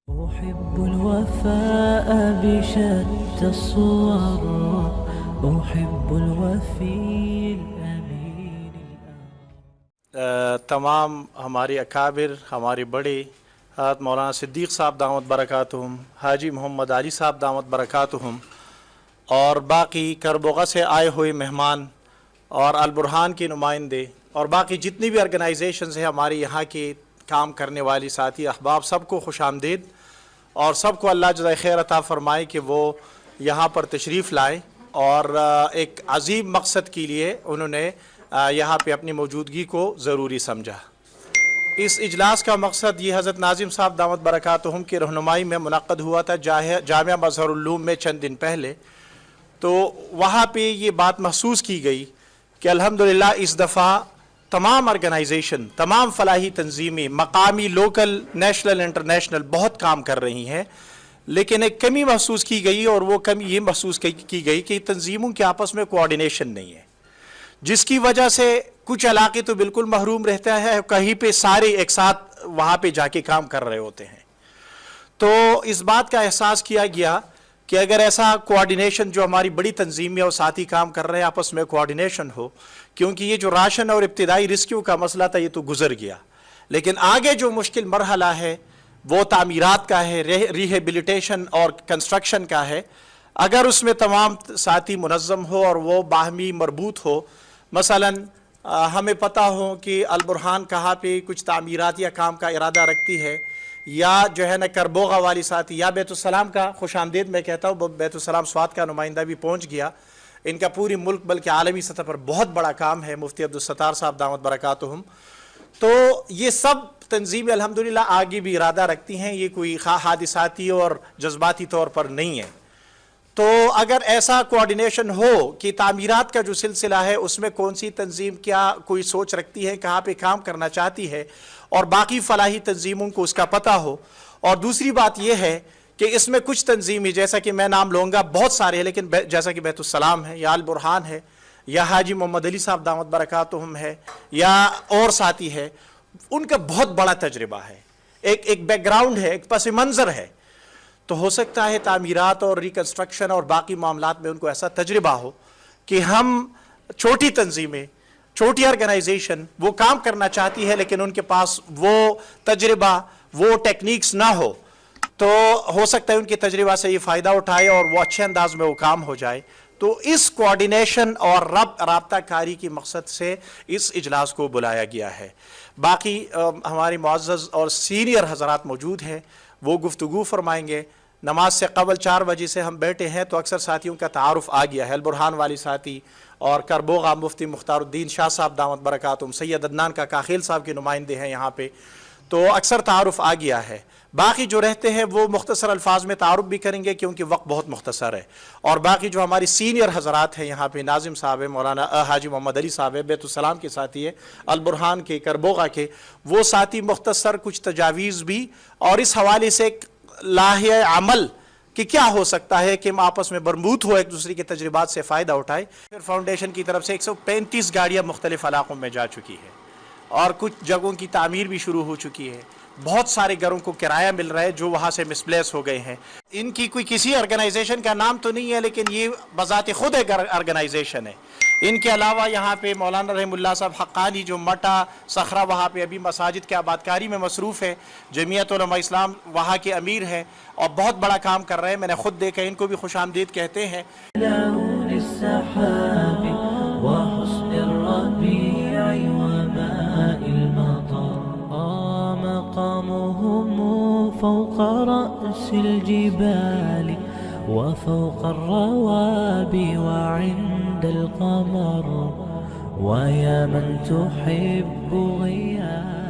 أحب الوفاء بشتى الصور، أحب الوفي الأمين. تمام ہمارے اکابر، ہمارے بڑے حضرت مولانا صدیق صاحب دامت برکاتہم، حاجی محمد علی صاحب دامت برکاتہم، اور باقی کربوغا سے آئے ہوئے مہمان اور البرہان کے نمائندے اور باقی جتنی بھی آرگنائزیشنز ہیں ہمارے یہاں کے کام کرنے والی ساتھی احباب، سب کو خوش آمدید اور سب کو اللہ جزائے خیر عطا فرمائے کہ وہ یہاں پر تشریف لائے اور ایک عظیم مقصد کے لیے انہوں نے یہاں پہ اپنی موجودگی کو ضروری سمجھا. اس اجلاس کا مقصد یہ حضرت ناظم صاحب دامت برکاتہم کی رہنمائی میں منعقد ہوا تھا جامعہ مظہر العلوم میں چند دن پہلے. تو وہاں پہ یہ بات محسوس کی گئی کہ الحمدللہ اس دفعہ تمام آرگنائزیشن، تمام فلاحی تنظیمیں، مقامی، لوکل، نیشنل، انٹرنیشنل بہت کام کر رہی ہیں، لیکن ایک کمی محسوس کی گئی اور وہ کمی یہ محسوس کی گئی کہ تنظیموں کے آپس میں کوآرڈینیشن نہیں ہے، جس کی وجہ سے کچھ علاقے تو بالکل محروم رہتا ہے، کہیں پہ سارے ایک ساتھ وہاں پہ جا کے کام کر رہے ہوتے ہیں. تو اس بات کا احساس کیا گیا کہ اگر ایسا کوآرڈینیشن جو ہماری بڑی تنظیمیں اور ساتھی کام کر رہے ہیں آپس میں کوآرڈینیشن ہو، کیونکہ یہ جو راشن اور ابتدائی ریسکیو کا مسئلہ تھا یہ تو گزر گیا، لیکن آگے جو مشکل مرحلہ ہے وہ تعمیرات کا ہے، ریہیبلیٹیشن اور کنسٹرکشن کا ہے. اگر اس میں تمام ساتھی منظم ہو اور وہ باہمی مربوط ہو، مثلا ہمیں پتہ ہو کہ البرہان کہاں پہ کچھ تعمیرات یا کام کا ارادہ رکھتی ہے، یا جو ہے نا کربوغا والی ساتھی یا بیت السلام کا، خوش آمدید میں کہتا ہوں، بیت السلام سوات کا نمائندہ بھی پہنچ گیا. ان کا پوری ملک بلکہ عالمی سطح پر بہت بڑا کام ہے، مفتی عبدالستار صاحب دامت برکاتہم. تو یہ سب تنظیمیں الحمدللہ آگے بھی ارادہ رکھتی ہیں، یہ کوئی حادثاتی اور جذباتی طور پر نہیں ہے. تو اگر ایسا کوآرڈینیشن ہو کہ تعمیرات کا جو سلسلہ ہے اس میں کون سی تنظیم کیا کوئی سوچ رکھتی ہے، کہاں پہ کام کرنا چاہتی ہے، اور باقی فلاحی تنظیموں کو اس کا پتہ ہو. اور دوسری بات یہ ہے کہ اس میں کچھ تنظیمیں، جیسا کہ میں نام لوں گا، بہت سارے ہیں، لیکن جیسا کہ بیت السلام ہے یا البرہان ہے یا حاجی محمد علی صاحب دامت برکاتہم ہے یا اور ساتھی ہے، ان کا بہت بڑا تجربہ ہے، ایک بیک گراؤنڈ ہے، ایک پس منظر ہے. تو ہو سکتا ہے تعمیرات اور ریکنسٹرکشن اور باقی معاملات میں ان کو ایسا تجربہ ہو کہ ہم چھوٹی تنظیمیں، چھوٹی آرگنائزیشن وہ کام کرنا چاہتی ہے لیکن ان کے پاس وہ تجربہ، وہ ٹیکنیکس نہ ہو سکتا ہے ان کے تجربہ سے یہ فائدہ اٹھائے اور وہ اچھے انداز میں وہ کام ہو جائے. تو اس کوآرڈینیشن اور رابطہ کاری کی مقصد سے اس اجلاس کو بلایا گیا ہے. باقی ہمارے معزز اور سینئر حضرات موجود ہیں، وہ گفتگو فرمائیں گے. نماز سے قبل 4 بجے سے ہم بیٹھے ہیں تو اکثر ساتھیوں کا تعارف آ گیا ہے. البرہان والی ساتھی اور کربوغا مفتی مختار الدین شاہ صاحب دامت برکاتہم، سید عدنان کا کاخیل صاحب کے نمائندے ہیں یہاں پہ، تو اکثر تعارف آ گیا ہے. باقی جو رہتے ہیں وہ مختصر الفاظ میں تعارف بھی کریں گے کیونکہ وقت بہت مختصر ہے. اور باقی جو ہماری سینئر حضرات ہیں یہاں پہ، ناظم صاحب ہے، مولانا حاجی محمد علی صاحب ہے، بیت السلام کے ساتھی ہے، البرہان کے، کربوغا کے، وہ ساتھی مختصر کچھ تجاویز بھی اور اس حوالے سے ایک لاہے عمل کہ کیا ہو سکتا ہے کہ ہم آپس میں برموت ہو، ایک دوسرے کے تجربات سے فائدہ اٹھائے. پھر فاؤنڈیشن کی طرف سے 135 گاڑیاں مختلف علاقوں میں جا چکی ہے اور کچھ جگہوں کی تعمیر بھی شروع ہو چکی ہے. بہت سارے گھروں کو کرایہ مل رہا ہے جو وہاں سے مسپلیس ہو گئے ہیں. ان کی کوئی کسی آرگنائزیشن کا نام تو نہیں ہے لیکن یہ بذات خود ایک آرگنائزیشن ہے. ان کے علاوہ یہاں پہ مولانا رحم اللہ صاحب حقانی جو مٹا صخرہ وہاں پہ ابھی مساجد کے آبادکاری میں مصروف ہے، جمعیت علماء اسلام وہاں کے امیر ہیں اور بہت بڑا کام کر رہے ہیں. میں نے خود دیکھا، ان کو بھی خوش آمدید کہتے ہیں. مقامهم فوق رأس الجبال وفوق الروابي وعند القمر ويا من تحب غياب